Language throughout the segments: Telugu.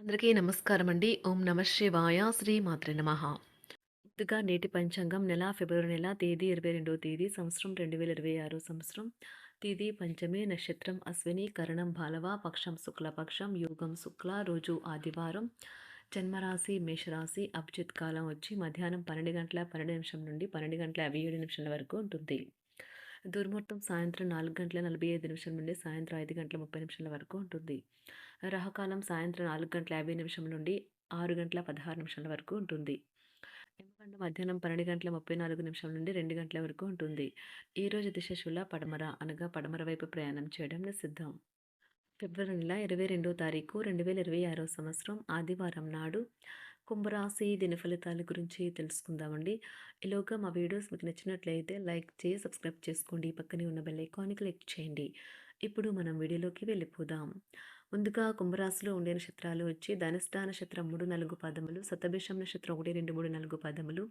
అందరికీ నమస్కారం అండి. ఓం నమ శివాయ. శ్రీ మాత్రే నమః. ముందుగా నేటి పంచాంగం నెల ఫిబ్రవరి నెల తేదీ 22వ తేదీ సంవత్సరం 2026 సంవత్సరం. తిథి పంచమి, నక్షత్రం అశ్విని, కరణం బాలవ, పక్షం శుక్లపక్షం, యోగం శుక్ల, రోజు ఆదివారం. జన్మరాశి మేషరాశి. అభిజిత్ కాలం వచ్చి మధ్యాహ్నం 12 గంటల 12 నిమిషం నుండి 12 గంటల 57 నిమిషాల వరకు ఉంటుంది. దుర్ముహూర్తం సాయంత్రం 4 గంటల 45 నిమిషం నుండి సాయంత్రం 5 గంటల 30 నిమిషాల వరకు ఉంటుంది. రాహుకాలం సాయంత్రం 4 గంటల 50 నిమిషం నుండి 6 గంటల 16 నిమిషాల వరకు ఉంటుంది. యమగండం మధ్యాహ్నం 12 గంటల 34 నిమిషాల నుండి 2 గంటల వరకు ఉంటుంది. ఈరోజు దిశ శూల పడమర అనగా పడమర వైపు ప్రయాణం చేయడం నిషిద్ధం. ఫిబ్రవరి నెల 22వ తారీఖు 2026 సంవత్సరం ఆదివారం నాడు కుంభరాశి దిన ఫలితాల గురించి తెలుసుకుందామండి. ఈలోగా మా వీడియోస్ మీకు నచ్చినట్లయితే లైక్ చేసి సబ్స్క్రైబ్ చేసుకోండి. పక్కనే ఉన్న బెల్ ఐకాన్ని క్లిక్ చేయండి. ఇప్పుడు మనం వీడియోలోకి వెళ్ళిపోదాం. ముందుగా కుంభరాశిలో ఉండే నక్షత్రాలు వచ్చి ధనిష్ట నక్షత్రం 3, 4 పదములు, శతభిషం నక్షత్రం 1, 2, 3, 4 పదములు,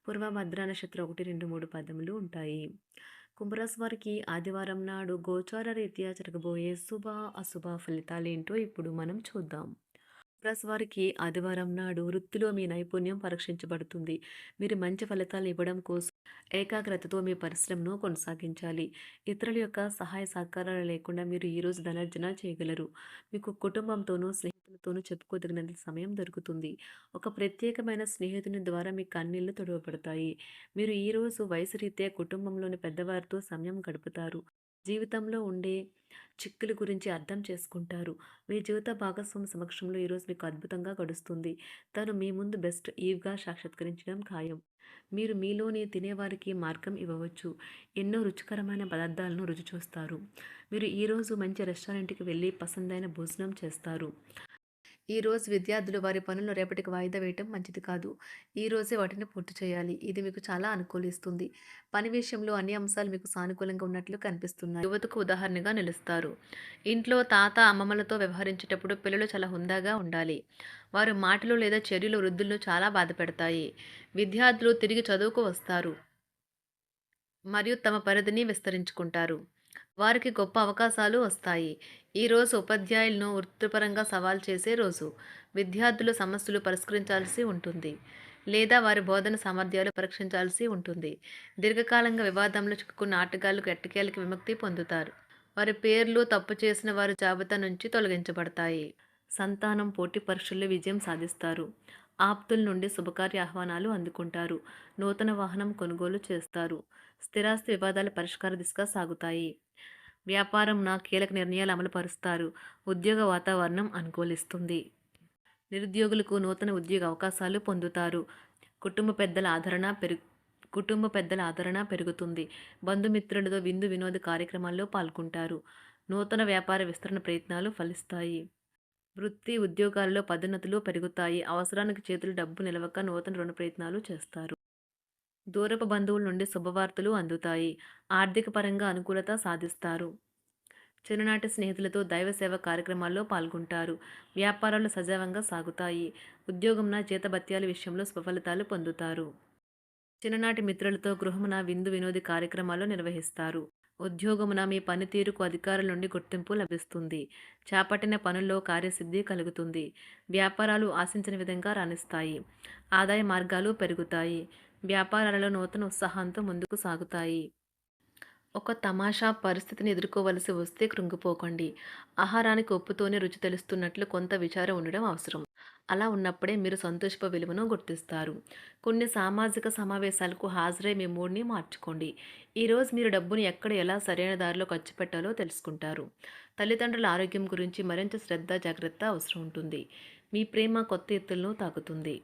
పూర్వభద్ర నక్షత్రం 1, 2, 3 పదములు ఉంటాయి. కుంభరాశి వారికి ఆదివారం నాడు గోచార రీత్యా జరగబోయే శుభ అశుభ ఫలితాలేంటో ఇప్పుడు మనం చూద్దాం. కుంభరాశి వారికి ఆదివారం నాడు వృత్తిలో మీ నైపుణ్యం పరీక్షించబడుతుంది. మీరు మంచి ఫలితాలు ఇవ్వడం కోసం ఏకాగ్రతతో మీ పరిశ్రమను కొనసాగించాలి. ఇతరుల యొక్క సహాయ సహకారాలు లేకుండా మీరు ఈరోజు ధనార్జన చేయగలరు. మీకు కుటుంబంతోనూ స్నేహితులతోనూ చెప్పుకోదగినంత సమయం దొరుకుతుంది. ఒక ప్రత్యేకమైన స్నేహితుని ద్వారా మీ కన్నీళ్లు తొడవబడతాయి. మీరు ఈరోజు వయసు రీత్యా కుటుంబంలోని పెద్దవారితో సమయం గడుపుతారు. జీవితంలో ఉండే చిక్కుల గురించి అర్థం చేసుకుంటారు. మీ జీవిత భాగస్వామి సమక్షంలో ఈరోజు మీకు అద్భుతంగా గడుస్తుంది. తను మీ ముందు బెస్ట్ ఈవ్‌గా సాక్షాత్కరించడం ఖాయం. మీరు మీలోని తినేవారికి మార్గం ఇవ్వవచ్చు. ఎన్నో రుచికరమైన పదార్థాలను రుచి చూస్తారు. మీరు ఈరోజు మంచి రెస్టారెంట్‌కి వెళ్ళి పసందైన భోజనం చేస్తారు. ఈరోజు విద్యార్థులు వారి పనులను రేపటికి వాయిదా వేయటం మంచిది కాదు. ఈరోజే వాటిని పూర్తి చేయాలి. ఇది మీకు చాలా అనుకూలిస్తుంది. పని విషయంలో అన్ని అంశాలు మీకు సానుకూలంగా ఉన్నట్లు కనిపిస్తున్నాయి. యువతకు ఉదాహరణగా నిలుస్తారు. ఇంట్లో తాత, అమ్మమ్మలతో వ్యవహరించేటప్పుడు పిల్లలు చాలా హుందాగా ఉండాలి. వారి మాటలు లేదా చర్యలు వృద్ధులను చాలా బాధపెడతాయి. విద్యార్థులు తిరిగి చదువుకు వస్తారు మరియు తమ పరిధిని విస్తరించుకుంటారు. వారికి గొప్ప అవకాశాలు వస్తాయి. ఈరోజు ఉపాధ్యాయులను వృత్తిపరంగా సవాల్ చేసే రోజు. విద్యార్థులు సమస్యలు పరిష్కరించాల్సి ఉంటుంది లేదా వారి బోధన సామర్థ్యాలు పరీక్షించాల్సి ఉంటుంది. దీర్ఘకాలంగా వివాదంలో చిక్కుకున్న ఆటగాళ్లు ఎట్టకేలకి విముక్తి పొందుతారు. వారి పేర్లు తప్పు చేసిన వారి జాబితా నుంచి తొలగించబడతాయి. సంతానం పోటీ పరీక్షల్లో విజయం సాధిస్తారు. ఆప్తుల నుండి శుభకార్య ఆహ్వానాలు అందుకుంటారు. నూతన వాహనం కొనుగోలు చేస్తారు. స్థిరాస్తి వివాదాల పరిష్కార దిశగా సాగుతాయి. వ్యాపారం నా కీలక నిర్ణయాలు అమలు పరుస్తారు. ఉద్యోగ వాతావరణం అనుకూలిస్తుంది. నిరుద్యోగులకు నూతన ఉద్యోగ అవకాశాలు పొందుతారు. కుటుంబ పెద్దల ఆదరణ పెరుగుతుంది. బంధుమిత్రులతో విందు వినోద కార్యక్రమాల్లో పాల్గొంటారు. నూతన వ్యాపార విస్తరణ ప్రయత్నాలు ఫలిస్తాయి. వృత్తి ఉద్యోగాల్లో పదోన్నతులు పెరుగుతాయి. అవసరానికి చేతులు డబ్బు నిలవక నూతన రుణ ప్రయత్నాలు చేస్తారు. దూరపు బంధువుల నుండి శుభవార్తలు అందుతాయి. ఆర్థిక పరంగా అనుకూలత సాధిస్తారు. చిన్ననాటి స్నేహితులతో దైవ సేవ కార్యక్రమాల్లో పాల్గొంటారు. వ్యాపారాలు సజావంగా సాగుతాయి. ఉద్యోగంన జీతభత్యాల విషయంలో స్వఫలితాలు పొందుతారు. చిన్ననాటి మిత్రులతో గృహమున విందు వినోది కార్యక్రమాలు నిర్వహిస్తారు. ఉద్యోగమున మీ పనితీరుకు అధికారుల నుండి గుర్తింపు లభిస్తుంది. చేపట్టిన పనుల్లో కార్యసిద్ధి కలుగుతుంది. వ్యాపారాలు ఆశించిన విధంగా రాణిస్తాయి. ఆదాయ మార్గాలు పెరుగుతాయి. వ్యాపారాలలో నూతన ఉత్సాహంతో ముందుకు సాగుతాయి. ఒక తమాషా పరిస్థితిని ఎదుర్కోవలసి వస్తే కృంగిపోకండి. ఆహారానికి ఉప్పుతోనే రుచి తెలుస్తున్నట్లు కొంత విచారం ఉండడం అవసరం. అలా ఉన్నప్పుడే మీరు సంతోషపు విలువను గుర్తిస్తారు. కొన్ని సామాజిక సమావేశాలకు హాజరై మీ మూడ్ని మార్చుకోండి. ఈరోజు మీరు డబ్బుని ఎక్కడ ఎలా సరైన దారిలో ఖర్చు పెట్టాలో తెలుసుకుంటారు. తల్లిదండ్రుల ఆరోగ్యం గురించి మరింత శ్రద్ధ జాగ్రత్త అవసరం ఉంటుంది. మీ ప్రేమ కొత్త ఎత్తులను తాకుతుంది.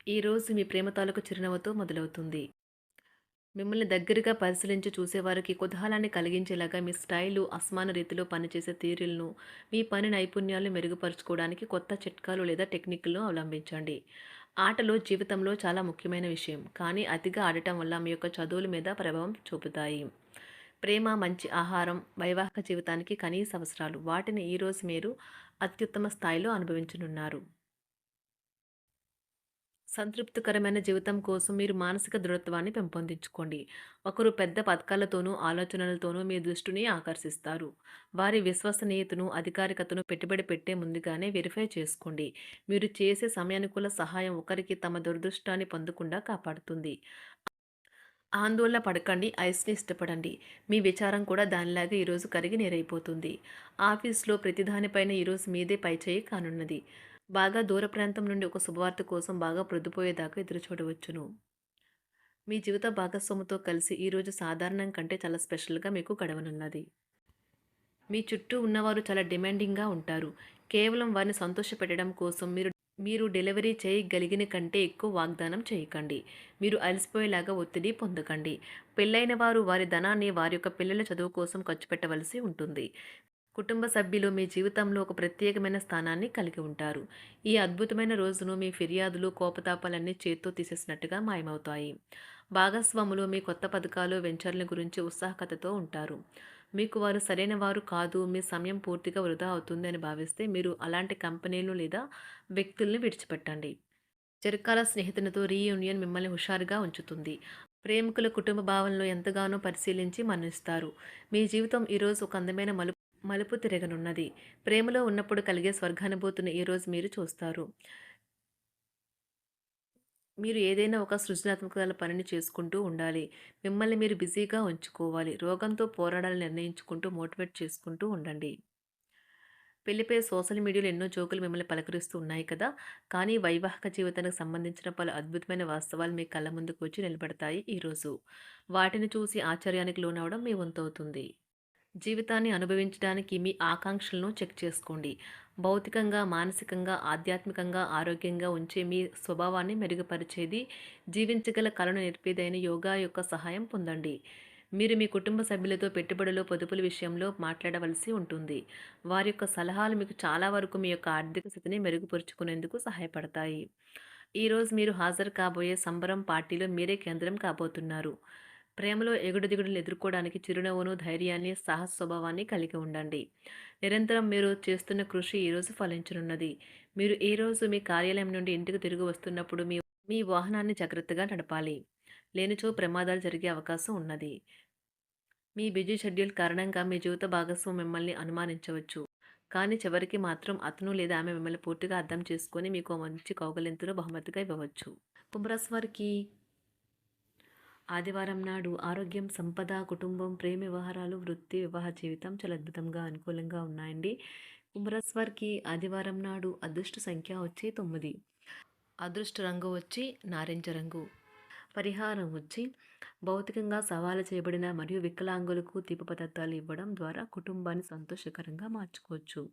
ఈరోజు మీ ప్రేమ తాలూకు చిరునవ్వుతో మొదలవుతుంది. మిమ్మల్ని దగ్గరగా పరిశీలించి చూసేవారికి కుతూహలాన్ని కలిగించేలాగా మీ స్టైలు, అసమాన రీతిలో పనిచేసే తీరులను, మీ పని నైపుణ్యాలను మెరుగుపరుచుకోవడానికి కొత్త చిట్కాలు లేదా టెక్నిక్లను అవలంబించండి. ఆటలు జీవితంలో చాలా ముఖ్యమైన విషయం, కానీ అతిగా ఆడటం వల్ల మీ యొక్క చదువుల మీద ప్రభావం చూపుతాయి. ప్రేమ, మంచి ఆహారం, వైవాహిక జీవితానికి కనీస అవసరాలు. వాటిని ఈరోజు మీరు అత్యుత్తమ స్థాయిలో అనుభవించనున్నారు. సంతృప్తికరమైన జీవితం కోసం మీరు మానసిక దృఢత్వాన్ని పెంపొందించుకోండి. ఒకరు పెద్ద పథకాలతోనూ, ఆలోచనలతోనూ మీ దృష్టిని ఆకర్షిస్తారు. వారి విశ్వసనీయతను, అధికారికతను పెట్టుబడి పెట్టే ముందుగానే వెరిఫై చేసుకోండి. మీరు చేసే సమయానుకూల సహాయం ఒకరికి తమ దురదృష్టాన్ని పొందకుండా కాపాడుతుంది. ఆందోళన పడకండి. ఐస్‌ని ఇష్టపడండి. మీ విచారం కూడా దానిలాగే ఈరోజు కరిగి నీరైపోతుంది. ఆఫీస్‌లో ప్రతి దానిపైన ఈరోజు మీదే పైచేయి కానున్నది. బాగా దూర ప్రాంతం నుండి ఒక శుభవార్త కోసం బాగా ప్రొద్దుపోయేదాకా ఎదురుచూడవచ్చును. మీ జీవిత భాగస్వామితో కలిసి ఈరోజు సాధారణం కంటే చాలా స్పెషల్‌గా మీకు గడవనున్నది. మీ చుట్టూ ఉన్నవారు చాలా డిమాండింగ్‌గా ఉంటారు. కేవలం వారిని సంతోషపెట్టడం కోసం మీరు మీరు డెలివరీ చేయగలిగిన కంటే ఎక్కువ వాగ్దానం చేయకండి. మీరు అలసిపోయేలాగా ఒత్తిడి పొందకండి. పెళ్ళైన వారు వారి ధనాన్ని వారి యొక్క పిల్లల చదువు కోసం ఖర్చు పెట్టవలసి ఉంటుంది. కుటుంబ సభ్యులు మీ జీవితంలో ఒక ప్రత్యేకమైన స్థానాన్ని కలిగి ఉంటారు. ఈ అద్భుతమైన రోజును మీ ఫిర్యాదులు, కోపతాపాలన్నీ చేత్తో తీసేసినట్టుగా మాయమవుతాయి. భాగస్వాములు మీ కొత్త పథకాలు, వెంచర్ల గురించి ఉత్సాహకతతో ఉంటారు. మీకు వారు సరైన వారు కాదు, మీ సమయం పూర్తిగా వృధా అవుతుంది అని భావిస్తే మీరు అలాంటి కంపెనీలు లేదా వ్యక్తుల్ని విడిచిపెట్టండి. చిరకాల స్నేహితునితో రీయూనియన్ మిమ్మల్ని హుషారుగా ఉంచుతుంది. ప్రేమికుల కుటుంబ భావనలు ఎంతగానో పరిశీలించి మన్నిస్తారు. మీ జీవితం ఈరోజు ఒక అందమైన మలుపు తిరగనున్నది. ప్రేమలో ఉన్నప్పుడు కలిగే స్వర్గానుభూతిని ఈరోజు మీరు చూస్తారు. మీరు ఏదైనా ఒక సృజనాత్మక పనిని చేసుకుంటూ ఉండాలి. మిమ్మల్ని మీరు బిజీగా ఉంచుకోవాలి. రోగంతో పోరాడాలని నిర్ణయించుకుంటూ మోటివేట్ చేసుకుంటూ ఉండండి. పెళ్లిపై సోషల్ మీడియాలో ఎన్నో జోకులు మిమ్మల్ని పలకరిస్తూ ఉన్నాయి కదా! కానీ వైవాహిక జీవితానికి సంబంధించిన పలు అద్భుతమైన వాస్తవాలు మీ కళ్ళ ముందుకు వచ్చి నిలబడతాయి ఈరోజు. వాటిని చూసి ఆశ్చర్యానికి లోనవ్వడం మీ వంతవుతుంది. జీవితాన్ని అనుభవించడానికి మీ ఆకాంక్షలను చెక్ చేసుకోండి. భౌతికంగా, మానసికంగా, ఆధ్యాత్మికంగా ఆరోగ్యంగా ఉంచే మీ స్వభావాన్ని మెరుగుపరిచేది, జీవించగల కళను నేర్పేదైన యోగా యొక్క సహాయం పొందండి. మీరు మీ కుటుంబ సభ్యులతో పెట్టుబడులు, పొదుపుల విషయంలో మాట్లాడవలసి ఉంటుంది. వారి యొక్క సలహాలు మీకు చాలా వరకు మీ యొక్క ఆర్థిక స్థితిని మెరుగుపరుచుకునేందుకు సహాయపడతాయి. ఈరోజు మీరు హాజరు కాబోయే సంబరం పార్టీలో మీరే కేంద్రం కాబోతున్నారు. ప్రేమలో ఎగుడుదిగుడులను ఎదుర్కోవడానికి చిరునవ్వును, ధైర్యాన్ని, సాహస స్వభావాన్ని కలిగి ఉండండి. నిరంతరం మీరు చేస్తున్న కృషి ఈరోజు ఫలించనున్నది. మీరు ఈ రోజు మీ కార్యాలయం నుండి ఇంటికి తిరిగి వస్తున్నప్పుడు మీ మీ వాహనాన్ని జాగ్రత్తగా నడపాలి. లేనిచో ప్రమాదాలు జరిగే అవకాశం ఉన్నది. మీ బిజీ షెడ్యూల్ కారణంగా మీ జీవిత భాగస్వామి మిమ్మల్ని అనుమానించవచ్చు. కానీ చివరికి మాత్రం అతను లేదా ఆమె మిమ్మల్ని పూర్తిగా అర్థం చేసుకొని మీకు ఓ మంచి కౌగిలింతను బహుమతిగా ఇవ్వవచ్చు. కుంభరాశి వారికి ఆదివారం నాడు ఆరోగ్యం, సంపద, కుటుంబం, ప్రేమ వ్యవహారాలు, వృత్తి, వివాహ జీవితం చాలా అద్భుతంగా అనుకూలంగా ఉన్నాయండి. కుంభరాశి వారికి ఆదివారం నాడు అదృష్ట సంఖ్య వచ్చి 9. అదృష్ట రంగు వచ్చి నారింజ రంగు. పరిహారం వచ్చి భౌతికంగా సవాలు చేయబడిన మరియు వికలాంగులకు తీపి పదార్థాలు ఇవ్వడం ద్వారా కుటుంబాన్ని సంతోషకరంగా మార్చుకోవచ్చు.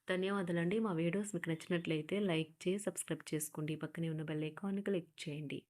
ధన్యవాదాలండి. మా వీడియోస్ మీకు నచ్చినట్లయితే లైక్ చేసి సబ్స్క్రైబ్ చేసుకోండి. పక్కనే ఉన్న బెల్ ఐకాన్ని క్లిక్ చేయండి.